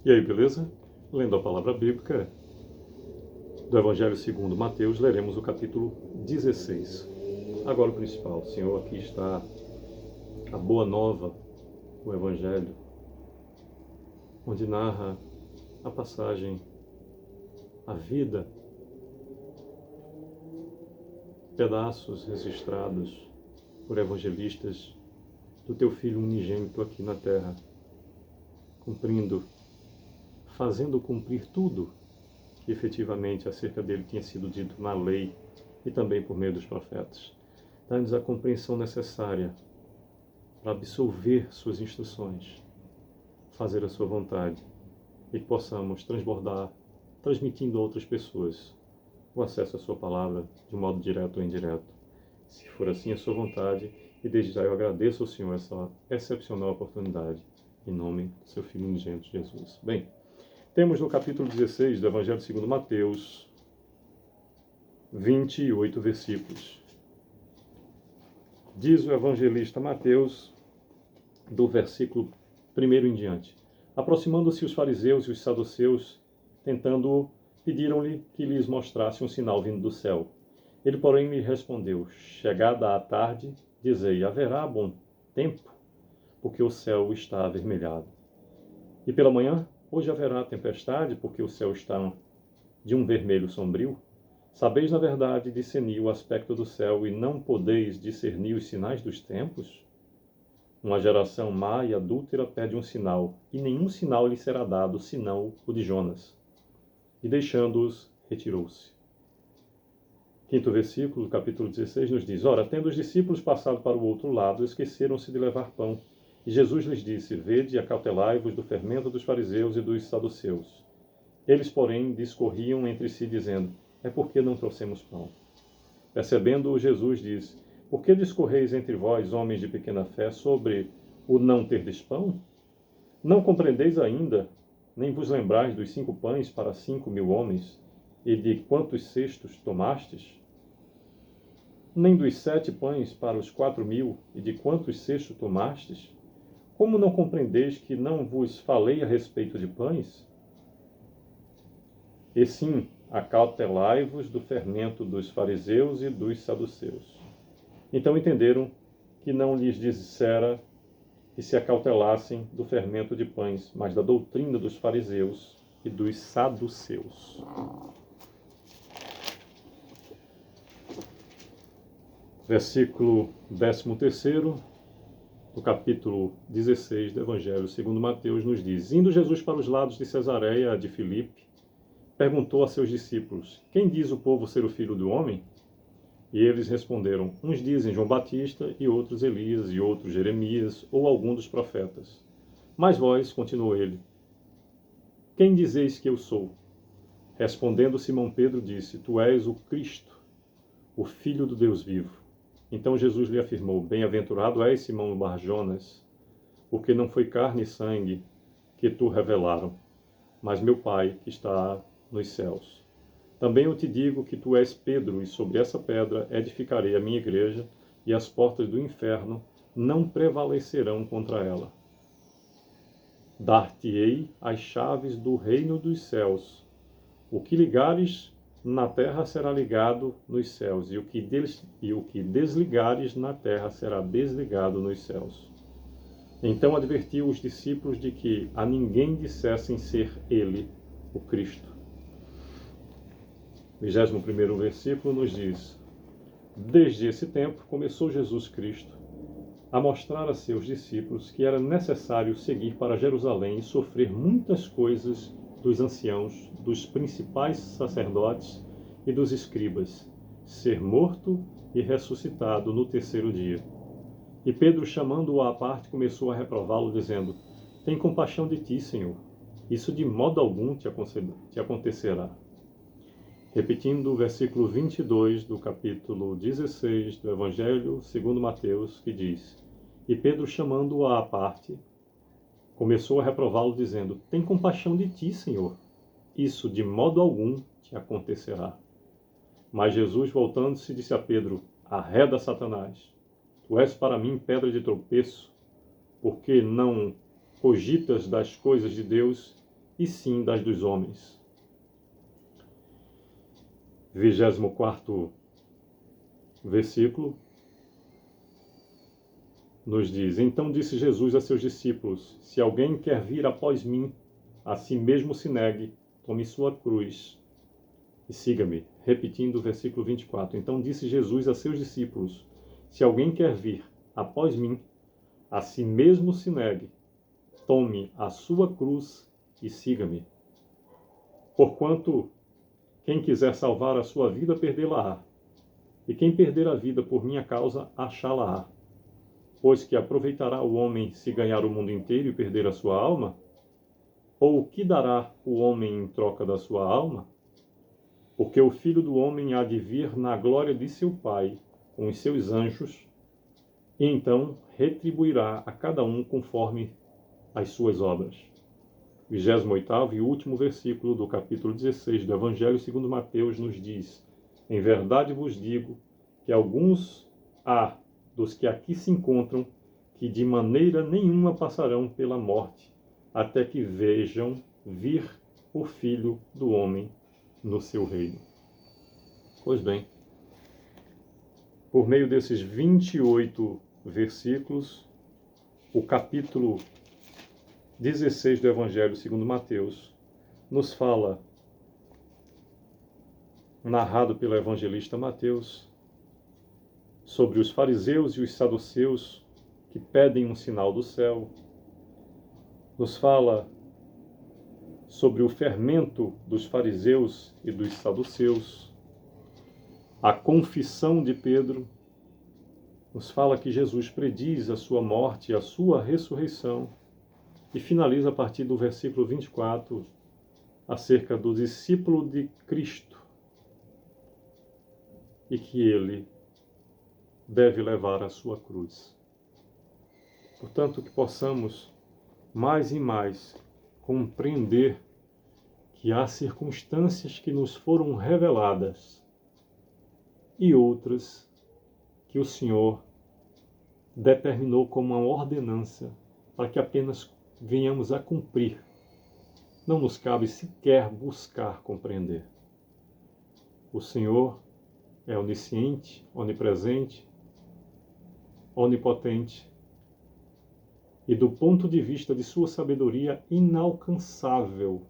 E aí, beleza? Lendo a palavra bíblica do Evangelho segundo Mateus, leremos o capítulo 16. Agora o principal, Senhor, aqui está a boa nova, o Evangelho, onde narra a passagem, a vida, pedaços registrados por evangelistas do teu Filho unigênito aqui na terra, fazendo cumprir tudo que efetivamente acerca dele tinha sido dito na lei e também por meio dos profetas. Dá-nos a compreensão necessária para absolver suas instruções, fazer a sua vontade e que possamos transbordar, transmitindo a outras pessoas o acesso à sua palavra de um modo direto ou indireto. Se for assim a sua vontade, e desde já eu agradeço ao Senhor essa excepcional oportunidade, em nome do seu Filho unigênito Jesus. Bem, temos no capítulo 16 do Evangelho segundo Mateus, 28 versículos. Diz o evangelista Mateus, do versículo 1 em diante. Aproximando-se os fariseus e os saduceus, tentando-o, pediram-lhe que lhes mostrasse um sinal vindo do céu. Ele, porém, lhe respondeu: chegada a tarde, dizei, haverá bom tempo, porque o céu está avermelhado. E pela manhã, hoje haverá tempestade, porque o céu está de um vermelho sombrio. Sabeis, na verdade, discernir o aspecto do céu e não podeis discernir os sinais dos tempos? Uma geração má e adúltera pede um sinal, e nenhum sinal lhe será dado, senão o de Jonas. E deixando-os, retirou-se. Quinto versículo do capítulo 16 nos diz: ora, tendo os discípulos passado para o outro lado, esqueceram-se de levar pão. E Jesus lhes disse: vede e acautelai-vos do fermento dos fariseus e dos saduceus. Eles, porém, discorriam entre si, dizendo: é porque não trouxemos pão. Percebendo-o, Jesus disse: por que discorreis entre vós, homens de pequena fé, sobre o não terdes pão? Não compreendeis ainda, nem vos lembrais dos 5 pães para 5.000 homens, e de quantos cestos tomastes? Nem dos 7 pães para os 4.000, e de quantos cestos tomastes? Como não compreendeis que não vos falei a respeito de pães? E sim, acautelai-vos do fermento dos fariseus e dos saduceus. Então entenderam que não lhes dissera que se acautelassem do fermento de pães, mas da doutrina dos fariseus e dos saduceus. Versículo 13º, do capítulo 16 do Evangelho segundo Mateus, nos diz: indo Jesus para os lados de Cesareia de Filipe, perguntou a seus discípulos: quem diz o povo ser o Filho do Homem? E eles responderam: uns dizem João Batista, e outros Elias, e outros Jeremias, ou algum dos profetas. Mas vós, continuou ele, quem dizeis que eu sou? Respondendo Simão Pedro disse: tu és o Cristo, o Filho do Deus vivo. Então Jesus lhe afirmou: bem-aventurado és, Simão Bar-Jonas, porque não foi carne e sangue que tu revelaram, mas meu Pai que está nos céus. Também eu te digo que tu és Pedro, e sobre essa pedra edificarei a minha igreja, e as portas do inferno não prevalecerão contra ela. Dar-te-ei as chaves do reino dos céus. O que ligares na terra será ligado nos céus, e o que desligares na terra será desligado nos céus. Então advertiu os discípulos de que a ninguém dissessem ser ele o Cristo. 21º versículo nos diz: desde esse tempo começou Jesus Cristo a mostrar a seus discípulos que era necessário seguir para Jerusalém e sofrer muitas coisas dos anciãos, dos principais sacerdotes e dos escribas, ser morto e ressuscitado no 3º dia. E Pedro, chamando-o à parte, começou a reprová-lo, dizendo: tem compaixão de ti, Senhor, isso de modo algum te acontecerá. Repetindo o versículo 22 do capítulo 16 do Evangelho segundo Mateus, que diz: e Pedro, chamando-o à parte, começou a reprová-lo, dizendo: tem compaixão de ti, Senhor, isso de modo algum te acontecerá. Mas Jesus, voltando-se, disse a Pedro: arreda, Satanás, tu és para mim pedra de tropeço, porque não cogitas das coisas de Deus, e sim das dos homens. 24º versículo nos diz: Então disse Jesus a seus discípulos: Se alguém quer vir após mim, a si mesmo se negue, tome sua cruz e siga-me. Repetindo o versículo 24. Então disse Jesus a seus discípulos: Se alguém quer vir após mim, a si mesmo se negue, tome a sua cruz e siga-me. Porquanto quem quiser salvar a sua vida, perdê-la-á. E quem perder a vida por minha causa, achá-la-á. Pois que aproveitará o homem se ganhar o mundo inteiro e perder a sua alma? Ou o que dará o homem em troca da sua alma? Porque o Filho do Homem há de vir na glória de seu Pai, com os seus anjos, e então retribuirá a cada um conforme as suas obras. 28º e último versículo do capítulo 16 do Evangelho segundo Mateus nos diz: Em verdade vos digo que alguns há dos que aqui se encontram que de maneira nenhuma passarão pela morte, até que vejam vir o Filho do Homem no seu reino. Pois bem, por meio desses 28 versículos, o capítulo 16 do Evangelho segundo Mateus nos fala, narrado pelo evangelista Mateus, sobre os fariseus e os saduceus que pedem um sinal do céu. Nos fala sobre o fermento dos fariseus e dos saduceus, a confissão de Pedro. Nos fala que Jesus prediz a sua morte e a sua ressurreição. E finaliza a partir do versículo 24, acerca do discípulo de Cristo, e que ele deve levar a sua cruz. Portanto, que possamos mais e mais compreender que há circunstâncias que nos foram reveladas e outras que o Senhor determinou como uma ordenança para que apenas venhamos a cumprir. Não nos cabe sequer buscar compreender. O Senhor é onisciente, onipresente, onipotente e, do ponto de vista de sua sabedoria, inalcançável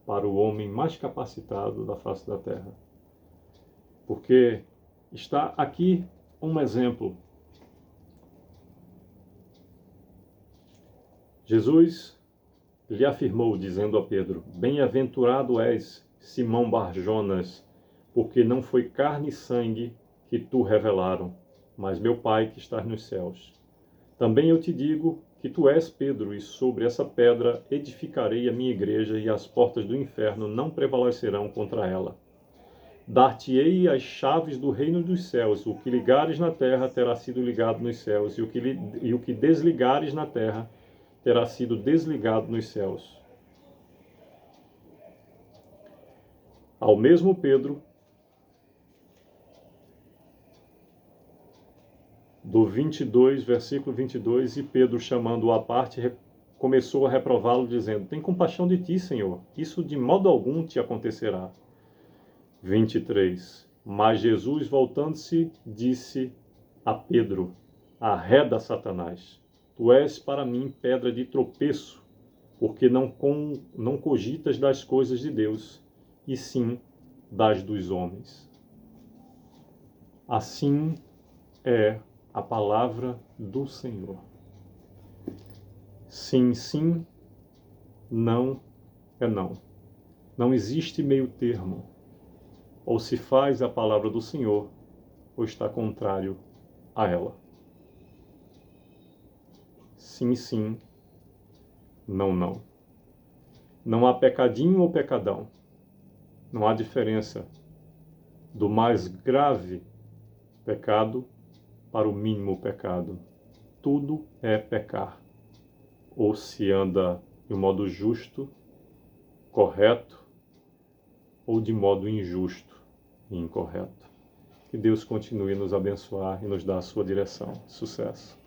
para o homem mais capacitado da face da terra. Porque está aqui um exemplo. Jesus lhe afirmou, dizendo a Pedro: Bem-aventurado és, Simão Bar-Jonas, porque não foi carne e sangue que tu revelaram, mas meu Pai que está nos céus. Também eu te digo que tu és Pedro, e sobre essa pedra edificarei a minha igreja, e as portas do inferno não prevalecerão contra ela. Dar-te-ei as chaves do reino dos céus. O que ligares na terra terá sido ligado nos céus, e o que desligares na terra terá sido desligado nos céus. Ao mesmo Pedro, do 22, versículo 22, e Pedro, chamando-o à parte, começou a reprová-lo, dizendo: Tem compaixão de ti, Senhor, isso de modo algum te acontecerá. 23. Mas Jesus, voltando-se, disse a Pedro: Arreda, Satanás, tu és para mim pedra de tropeço, porque não cogitas das coisas de Deus, e sim das dos homens. Assim é a palavra do Senhor. Sim, sim, não é não. Não existe meio termo. Ou se faz a palavra do Senhor, ou está contrário a ela. Sim, sim, não, não. Não há pecadinho ou pecadão. Não há diferença do mais grave pecado para o mínimo pecado. Tudo é pecar. Ou se anda de um modo justo, correto, ou de modo injusto e incorreto. Que Deus continue a nos abençoar e nos dar a sua direção. Sucesso!